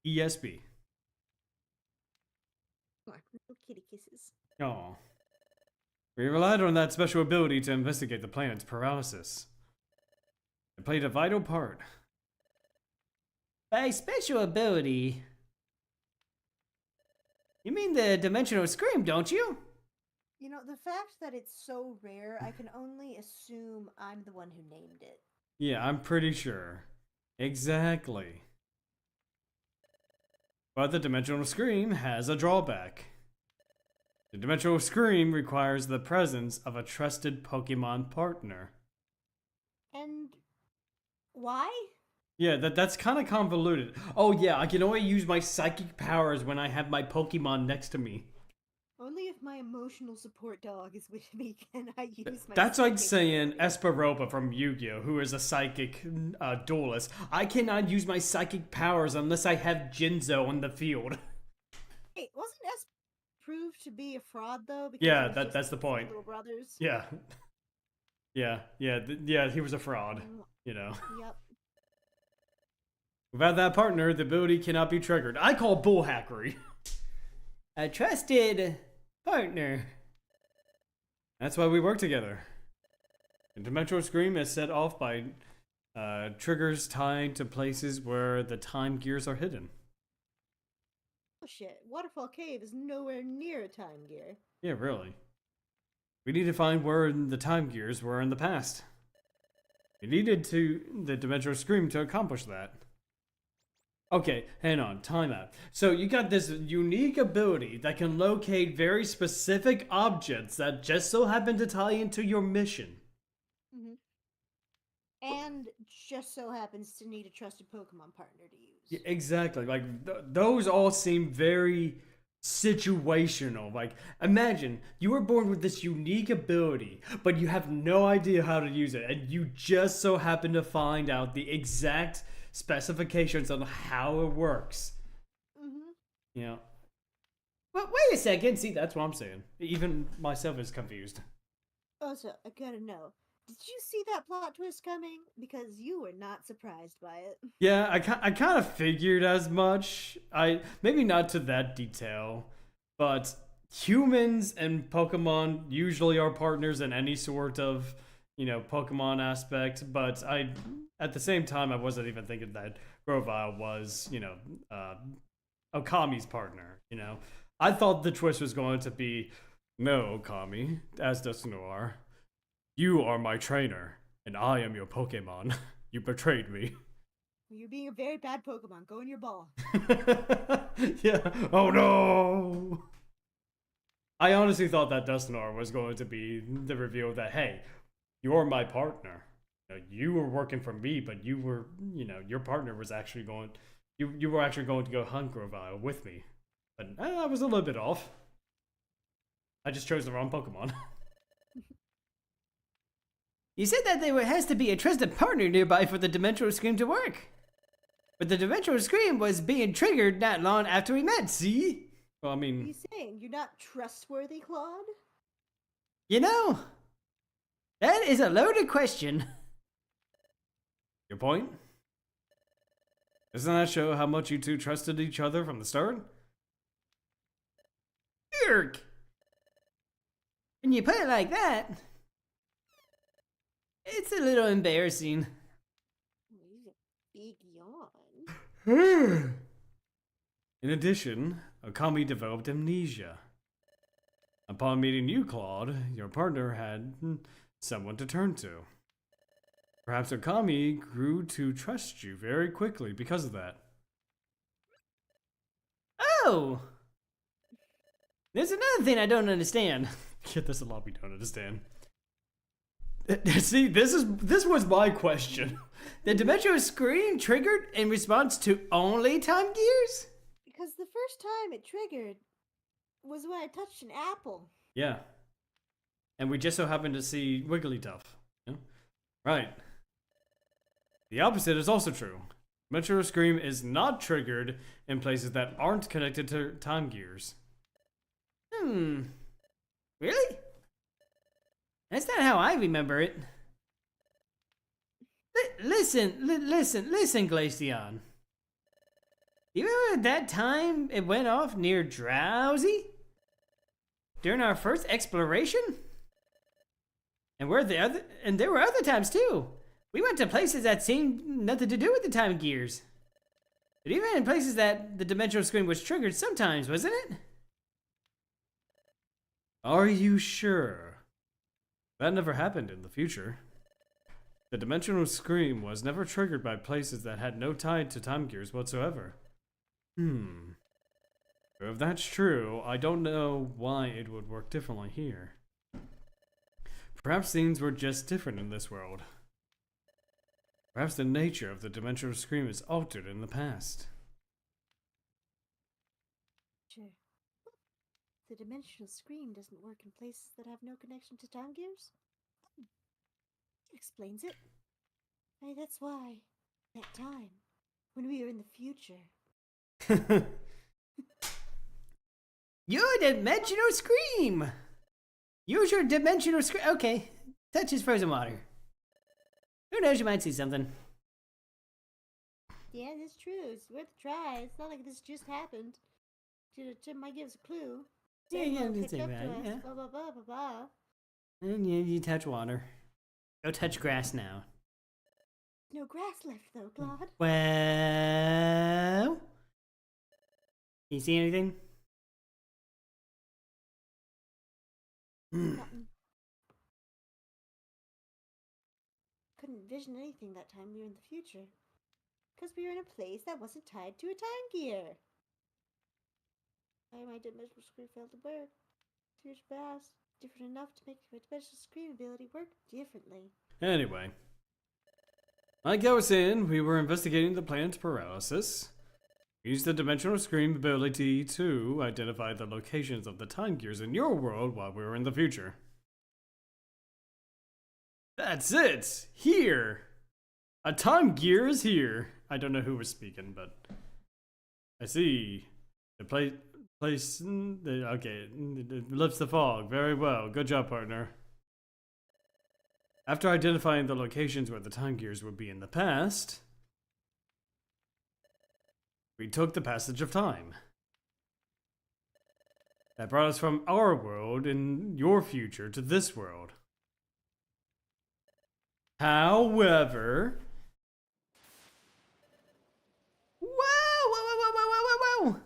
ESP. Come on, little kitty kisses. Oh. We relied on that special ability to investigate the planet's paralysis. It played a vital part. By special ability, you mean the dimensional scream, don't you? You know, the fact that it's so rare, I can only assume I'm the one who named it. Yeah, I'm pretty sure. Exactly. But the dimensional scream has a drawback. The dimensional scream requires the presence of a trusted Pokemon partner. And why? Yeah, that's kind of convoluted. Oh yeah, I can only use my psychic powers when I have my Pokemon next to me. Only if my emotional support dog is with me can I use my That's like psychic saying ability. Esperopa from Yu-Gi-Oh, who is a psychic duelist. I cannot use my psychic powers unless I have Jinzo on the field. Hey, wasn't S proved to be a fraud though? Because Yeah, it was just that's the his point. Little brothers. Yeah. Yeah, he was a fraud, you know. Yep. Without that partner, the ability cannot be triggered. I call bullhackery. A trusted partner. That's why we work together. The dimensional scream is set off by triggers tied to places where the time gears are hidden. Oh shit! Waterfall Cave is nowhere near a time gear. Yeah, really. We need to find where the time gears were in the past. We needed the dimensional scream to accomplish that. Okay, hang on, time out. So you got this unique ability that can locate very specific objects that just so happen to tie into your mission. And just so happens to need a trusted Pokemon partner to use. Yeah, exactly. Like those all seem very situational. Like imagine you were born with this unique ability, but you have no idea how to use it, and you just so happen to find out the exact specifications on how it works. You know. Well, wait a second. See, that's what I'm saying. Even myself is confused. Also, I gotta know. Did you see that plot twist coming? Because you were not surprised by it. Yeah, I kind of figured as much. Maybe not to that detail, but humans and Pokemon usually are partners in any sort of, Pokemon aspect. But at the same time, I wasn't even thinking that Grovyle was, Okami's partner. I thought the twist was going to be, no, Okami, as does Noir. You are my trainer, and I am your Pokemon. You betrayed me. You're being a very bad Pokemon. Go in your ball. Yeah. Oh no! I honestly thought that Dusknoir was going to be the reveal that, hey, you're my partner. You were working for me, but you were, your partner was actually going. You were actually going to go hunt Grovyle with me, but I was a little bit off. I just chose the wrong Pokemon. You said that there has to be a trusted partner nearby for the dimensional scream to work. But the dimensional scream was being triggered not long after we met, see? Well, I What are you mean, saying? You're not trustworthy, Claude? You know, that is a loaded question. your point? Doesn't that show how much you two trusted each other from the start? Irk! When you put it like that, it's a little embarrassing. Big yawn. In addition, Okami developed amnesia. Upon meeting you, Claude, your partner had someone to turn to. Perhaps Okami grew to trust you very quickly because of that. Oh! There's another thing I don't understand. Yeah, there's a lot we don't understand. See, this was my question. The dimensional screen triggered in response to only time gears? Because the first time it triggered was when I touched an apple. Yeah. And we just so happened to see Wigglytuff. Yeah? Right. The opposite is also true. Dimensional Scream is not triggered in places that aren't connected to time gears. Really? That's not how I remember it. Listen, Glaceon. You remember at that time it went off near Drowsy? During our first exploration? And there were other times too. We went to places that seemed nothing to do with the time gears. But even in places that the dimensional screen was triggered sometimes, wasn't it? Are you sure? That never happened in the future. The dimensional scream was never triggered by places that had no tie to time gears whatsoever. If that's true, I don't know why it would work differently here. Perhaps things were just different in this world. Perhaps the nature of the dimensional scream is altered in the past. Sure. The dimensional screen doesn't work in places that have no connection to time gears? It explains it. That's why, that time, when we were in the future. Your dimensional scream! Use your dimensional scream. Okay, touch his frozen water. Who knows, you might see something. Yeah, that's true. It's worth a try. It's not like this just happened. Tim might give us a clue. Yeah, Pick just think up about to it, us, yeah. blah, blah, blah, blah, blah. And you touch water. Go touch grass now. No grass left, though, Claude. Well... You see anything? Nothing. Couldn't envision anything that time we were in the future. Because we were in a place that wasn't tied to a time gear. Why my dimensional screen failed to work? Tears fast. Different enough to make my dimensional screen ability work differently. Anyway. Like I was saying, we were investigating the planet's paralysis. We used the dimensional scream ability to identify the locations of the time gears in your world while we were in the future. That's it! Here! A time gear is here! I don't know who was speaking, but... I see. The place... Okay, it lifts the fog. Very well. Good job, partner. After identifying the locations where the time gears would be in the past... we took the passage of time. That brought us from our world in your future to this world. However... Whoa!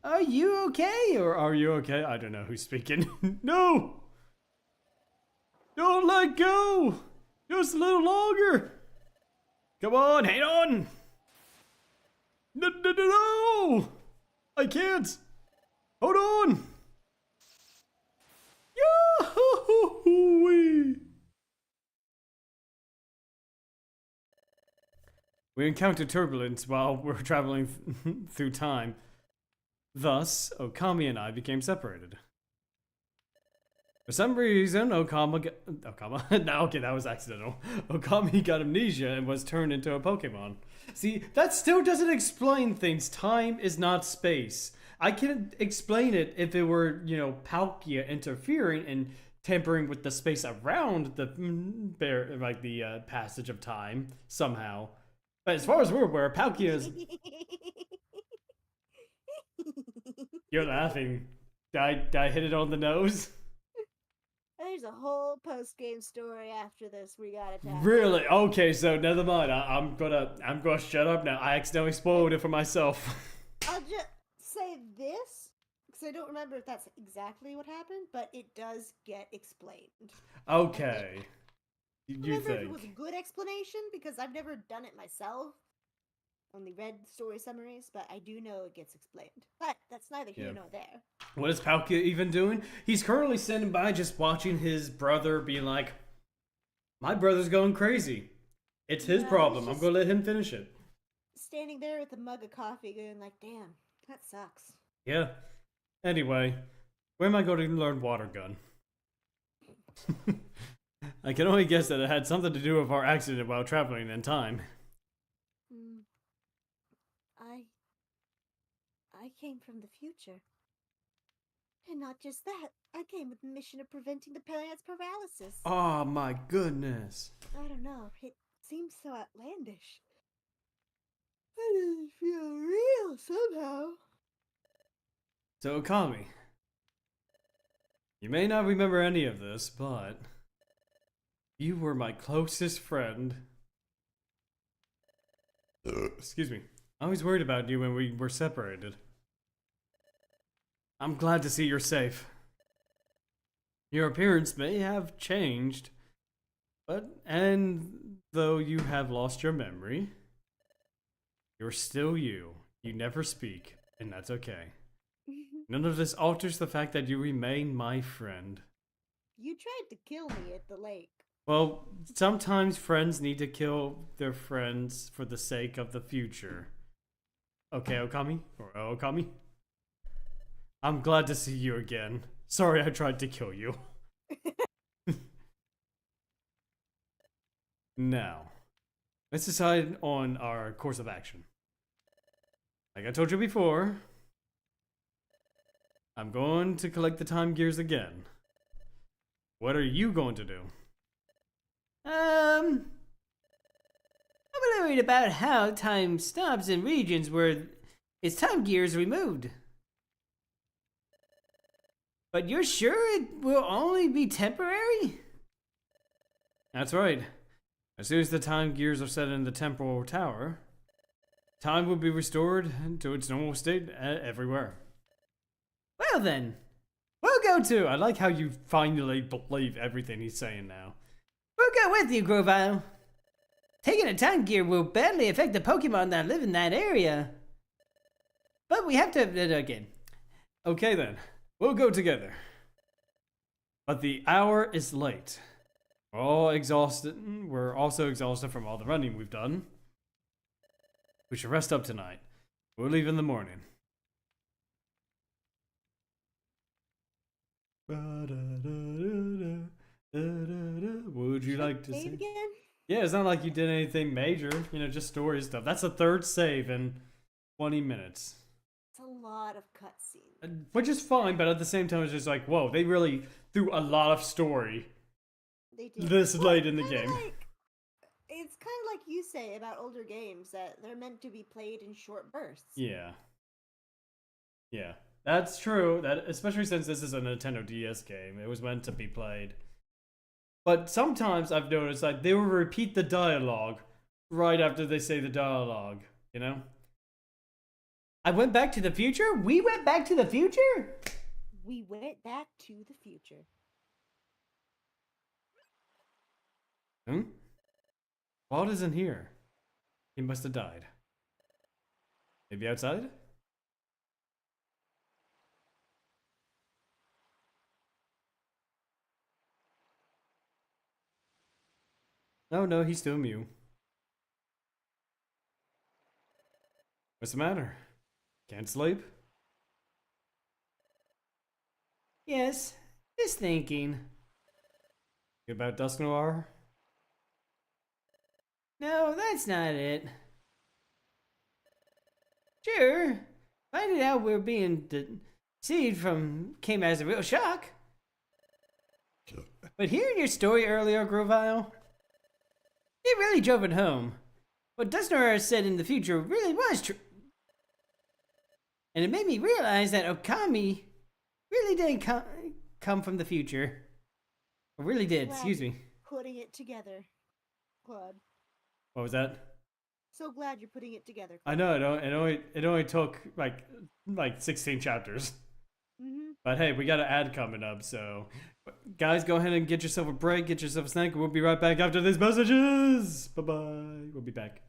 Are you okay? Or are you okay? I don't know who's speaking. No! Don't let go! Just a little longer! Come on, hang on! No! I can't! Hold on! Yahoo! We encountered turbulence while we were traveling through time. Thus, Okami and I became separated. For some reason, Okami... No, okay, that was accidental. Okami got amnesia and was turned into a Pokemon. See, that still doesn't explain things. Time is not space. I can explain it if it were, Palkia interfering and tampering with the space around the passage of time somehow. But as far as we're aware, Palkia is. You're laughing. Did I hit it on the nose? There's a whole post-game story after this we gotta tell. Really? Okay, so never mind. I'm gonna shut up now. I accidentally spoiled it for myself. I'll just say this, because I don't remember if that's exactly what happened, but it does get explained. Okay. You Remember if it think? was a good explanation, because I've never done it myself. Only read story summaries, but I do know it gets explained. But that's neither here Yeah. nor there. What is Palkia even doing? He's currently standing by just watching his brother be like, my brother's going crazy. It's his No, problem. he's I'm gonna let him finish it. Standing there with a mug of coffee going like, damn, that sucks. Yeah. Anyway, where am I going to learn water gun? I can only guess that it had something to do with our accident while traveling in time. Hmm. I came from the future. And not just that, I came with the mission of preventing the planet's paralysis. Oh my goodness. I don't know, it seems so outlandish. It doesn't feel real somehow. So Okami, you may not remember any of this, but you were my closest friend. Excuse me. I was worried about you when we were separated. I'm glad to see you're safe. Your appearance may have changed, and though you have lost your memory, you're still you. You never speak, and that's okay. None of this alters the fact that you remain my friend. You tried to kill me at the lake. Well, sometimes friends need to kill their friends for the sake of the future. Okay, Okami? Or Okami? I'm glad to see you again. Sorry I tried to kill you. Now, let's decide on our course of action. Like I told you before, I'm going to collect the time gears again. What are you going to do? I'm worried about how time stops in regions where its time gear is removed. But you're sure it will only be temporary? That's right. As soon as the time gears are set in the temporal tower, time will be restored to its normal state everywhere. Well then, we'll go to. I like how you finally believe everything he's saying now. We'll go with you, Grovyle. Taking a time gear will badly affect the Pokemon that live in that area. But we have to again. Okay then, we'll go together. But the hour is late. We're all exhausted. We're also exhausted from all the running we've done. We should rest up tonight. We'll leave in the morning. Would you like to Save see? again? Yeah, it's not like you did anything major, just story stuff. That's the third save in 20 minutes. It's a lot of cutscenes. Which is fine, but at the same time, it's just like, whoa, they really threw a lot of story They did. this Well, late in the kinda game. It's kind of like you say about older games, that they're meant to be played in short bursts. Yeah. Yeah, that's true. That especially since this is a Nintendo DS game, it was meant to be played. But sometimes I've noticed like they will repeat the dialogue right after they say the dialogue, I went back to the future? We went back to the future? We went back to the future. Walt isn't here. He must have died. Maybe outside? No, he's still Mew. What's the matter? Can't sleep? Yes, just thinking. About Dusk Noir? No, that's not it. Sure, finding out we're being deceived came as a real shock. But hearing your story earlier, Grovyle, it really drove it home. what Dustin said in the future really was true. And it made me realize that Okami really did come from the future. It really did, Glad excuse you're me. Putting it together, Claude. What was that? So glad you're putting it together. I know it only took like 16 chapters. Mm-hmm. But hey, we got an ad coming up, so guys, go ahead and get yourself a break, get yourself a snack. We'll be right back after these messages. Bye bye. We'll be back.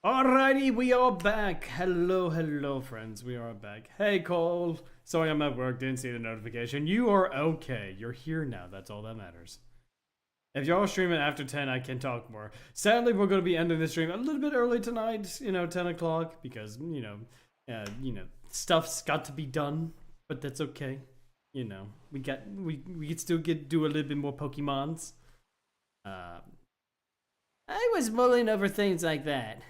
Alrighty, we are back. Hello, friends. We are back. Hey, Cole. Sorry I'm at work, didn't see the notification. You are okay. You're here now. That's all that matters. If y'all streaming after 10, I can talk more. Sadly, we're going to be ending the stream a little bit early tonight, 10 o'clock, because, stuff's got to be done, but that's okay. We can still do a little bit more Pokemons. I was mulling over things like that.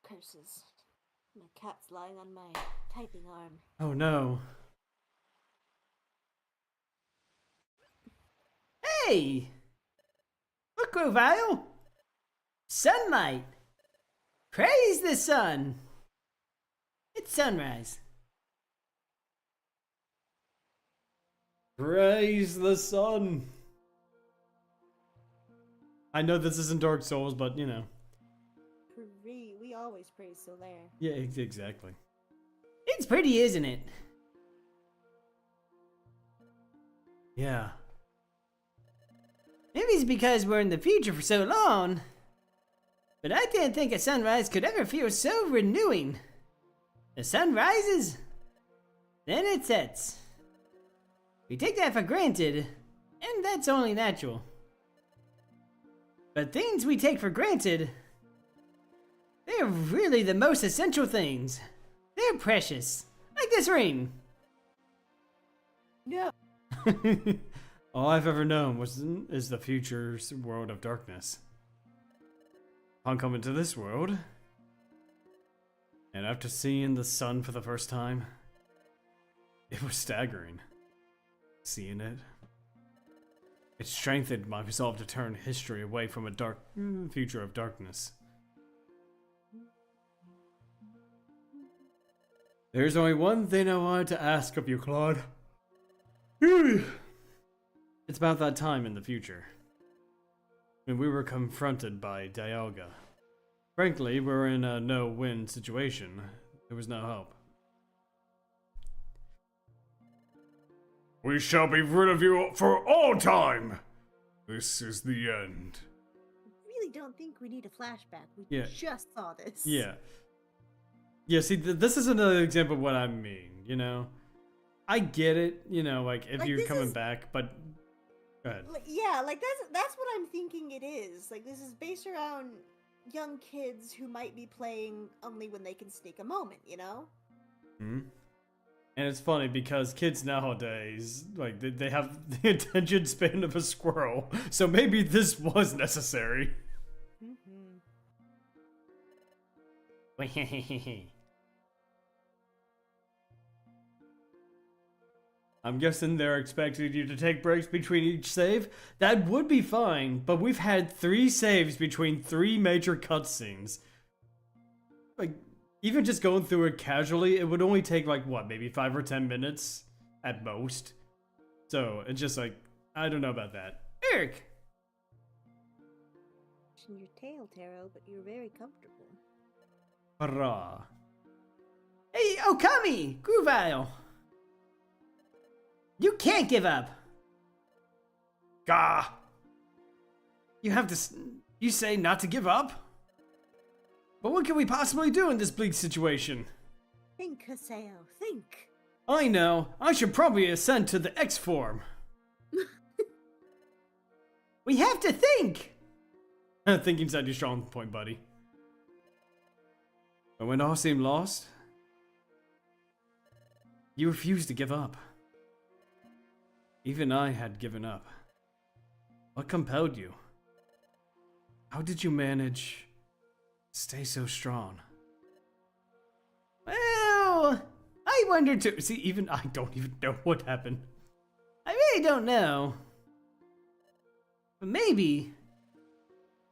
Curses. My cat's lying on my typing arm. Oh no. Hey! Look, Grovyle! Sunlight! Praise the sun! It's sunrise. Praise the sun. I know this isn't Dark Souls, but We always praise Solaire. Yeah, exactly. It's pretty, isn't it? Yeah. Maybe it's because we're in the future for so long, but I didn't think a sunrise could ever feel so renewing. The sun rises, then it sets. We take that for granted, and that's only natural. But things we take for granted, they're really the most essential things. They're precious, like this ring. No. All I've ever known is the future's world of darkness. Upon coming to this world, and after seeing the sun for the first time, it was staggering. Seeing it. It strengthened my resolve to turn history away from a dark future of darkness. There's only one thing I wanted to ask of you, Claude. It's about that time in the future, when we were confronted by Dialga. Frankly, we were in a no-win situation. There was no hope. We shall be rid of you for all time! This is the end. I really don't think we need a flashback. We Yeah. just saw this. Yeah. Yeah, see, this is another example of what I mean, I get it, if Like, you're this coming is- back, but... Go ahead. Yeah, that's what I'm thinking it is. Like, this is based around young kids who might be playing only when they can sneak a moment, Hmm? And it's funny because kids nowadays, they have the attention span of a squirrel, so maybe this was necessary. Mm-hmm. I'm guessing they're expecting you to take breaks between each save. That would be fine, but we've had 3 saves between 3 major cutscenes. Even just going through it casually, it would only take maybe 5 or 10 minutes at most. So it's just I don't know about that. Eric! In your tail, Taro, but you're very comfortable. Hurrah. Hey, Okami! Grovyle! You can't give up! Gah! You say not to give up? But what can we possibly do in this bleak situation? Think, Haseo, think. I know. I should probably ascend to the X form. We have to think! Thinking's not your strong point, buddy. But when all seemed lost, you refused to give up. Even I had given up. What compelled you? How did you manage to stay so strong? Well, I wonder too. See, even I don't even know what happened. I really don't know. But maybe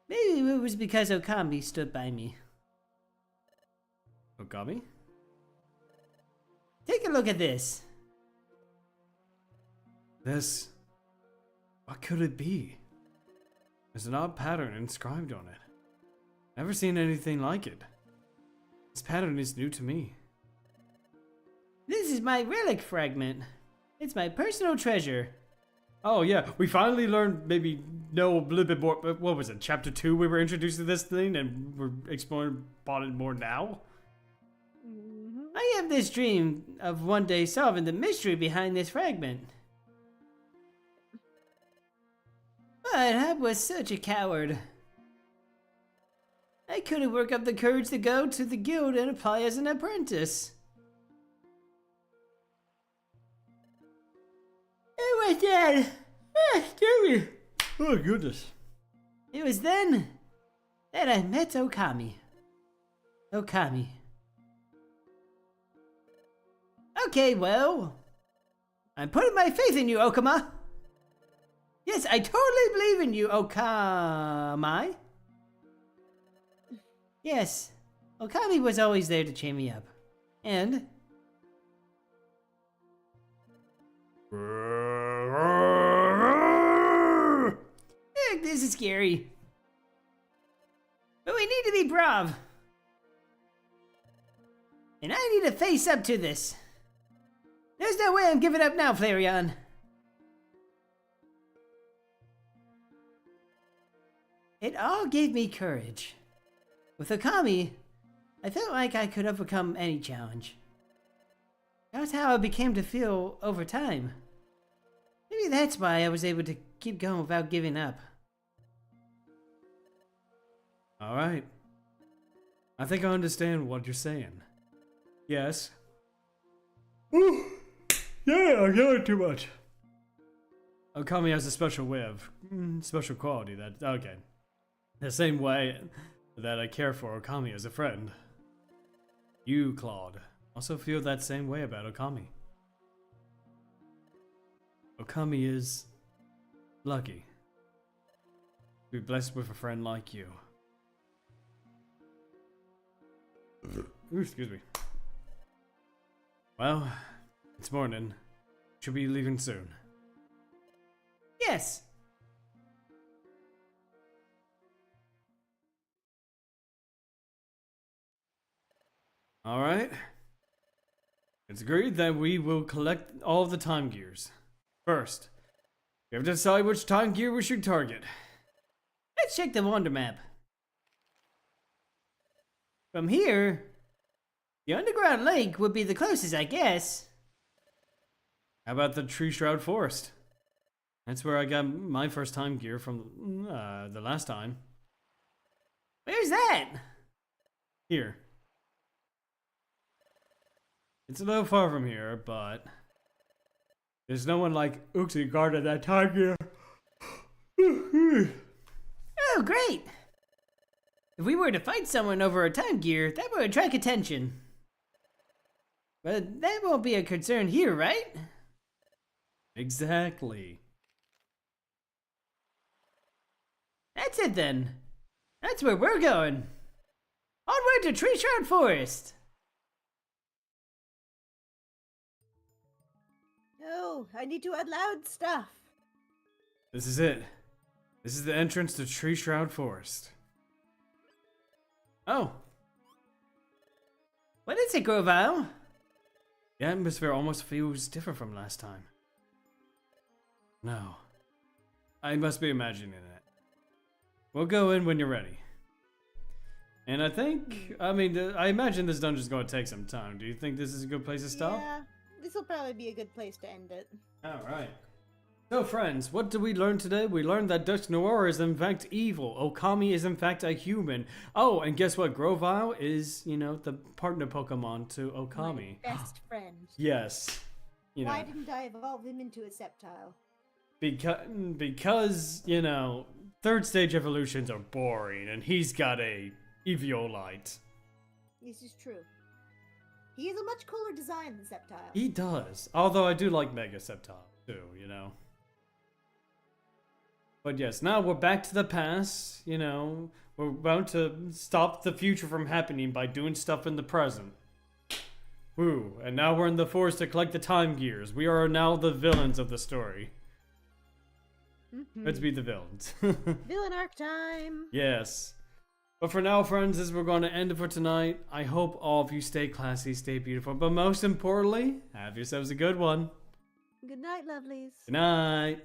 it was because Okami stood by me. Okami? Take a look at this. This... What could it be? There's an odd pattern inscribed on it. Never seen anything like it. This pattern is new to me. This is my relic fragment. It's my personal treasure. Oh yeah, we finally learned, maybe know a little bit more. What was it, chapter 2? We were introduced to this thing, and we're exploring about it more now. I have this dream of one day solving the mystery behind this fragment. But I was such a coward. I couldn't work up the courage to go to the guild and apply as an apprentice. It was then. Excuse me. Oh goodness. It was then that I met Okami. Okami. Okay, well, I'm putting my faith in you, Okama. Yes, I totally believe in you, Okami. Yes, Okami was always there to cheer me up. And this is scary. But we need to be brave. And I need to face up to this. There's no way I'm giving up now, Flareon. It all gave me courage. With Okami, I felt like I could overcome any challenge. That's how I became to feel over time. Maybe that's why I was able to keep going without giving up. Alright. I think I understand what you're saying. Yes. Ooh. Yeah, I got too much. Okami has a special way of, special quality that, okay. The same way that I care for Okami as a friend. You, Claude, also feel that same way about Okami. Okami is lucky to be blessed with a friend like you. Ooh, excuse me. Well, it's morning. Should be leaving soon. Yes. Alright. It's agreed that we will collect all of the time gears. First, we have to decide which time gear we should target. Let's check the Wonder Map. From here, the underground lake would be the closest, I guess. How about the Tree Shroud Forest? That's where I got my first time gear from the last time. Where's that? Here. It's a little far from here, but there's no one like Uxie guarded that time gear. Oh, great! If we were to fight someone over a time gear, that would attract attention. But that won't be a concern here, right? Exactly. That's it then. That's where we're going. Onward to Tree Shroud Forest. Oh, I need to unload stuff. This is it. This is the entrance to Tree Shroud Forest. Oh. What is it, Grovyle? The atmosphere almost feels different from last time. No. I must be imagining it. We'll go in when you're ready. And I think, I imagine this dungeon's going to take some time. Do you think this is a good place to stop? Yeah, this will probably be a good place to end it. Alright. So friends, what did we learn today? We learned that Dutch Noir is in fact evil. Okami is in fact a human. Oh, and guess what? Grovyle is, the partner Pokemon to Okami. My best friend. Yes. Why didn't I evolve him into a Sceptile? Because, third stage evolutions are boring, and he's got a Eviolite. This is true. He has a much cooler design than Sceptile. He does. Although I do like Mega Sceptile, too, But yes, now we're back to the past, We're about to stop the future from happening by doing stuff in the present. Woo, and now we're in the forest to collect the time gears. We are now the villains of the story. Let's be the villains. Villain arc time! Yes. But for now, friends, as we're going to end it for tonight, I hope all of you stay classy, stay beautiful, but most importantly, have yourselves a good one. Good night, lovelies. Good night.